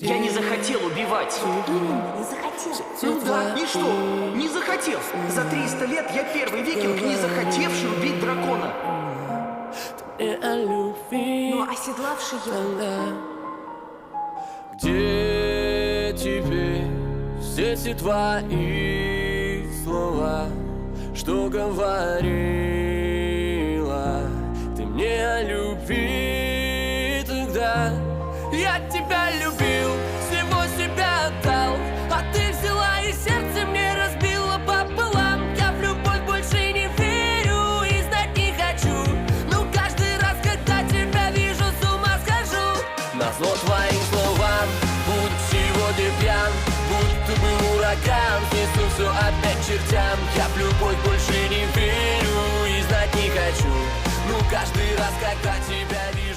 Я не захотел убивать. Не захотел. Ну да, и что? Не захотел. За 300 лет я первый викинг, не захотевший убить дракона. Но оседлавший его. Где теперь все эти твои слова, что говорила ты мне о любви тогда? Я тебя любил, всего себя отдал, а ты взяла и сердце мне разбила пополам. Я в любовь больше не верю и знать не хочу, но каждый раз, когда тебя вижу, с ума схожу. Назло твоим словам буду сегодня пьян, будто был ураган, снесу все опять чертям. Я в любовь больше не верю и знать не хочу, но каждый раз, когда тебя вижу,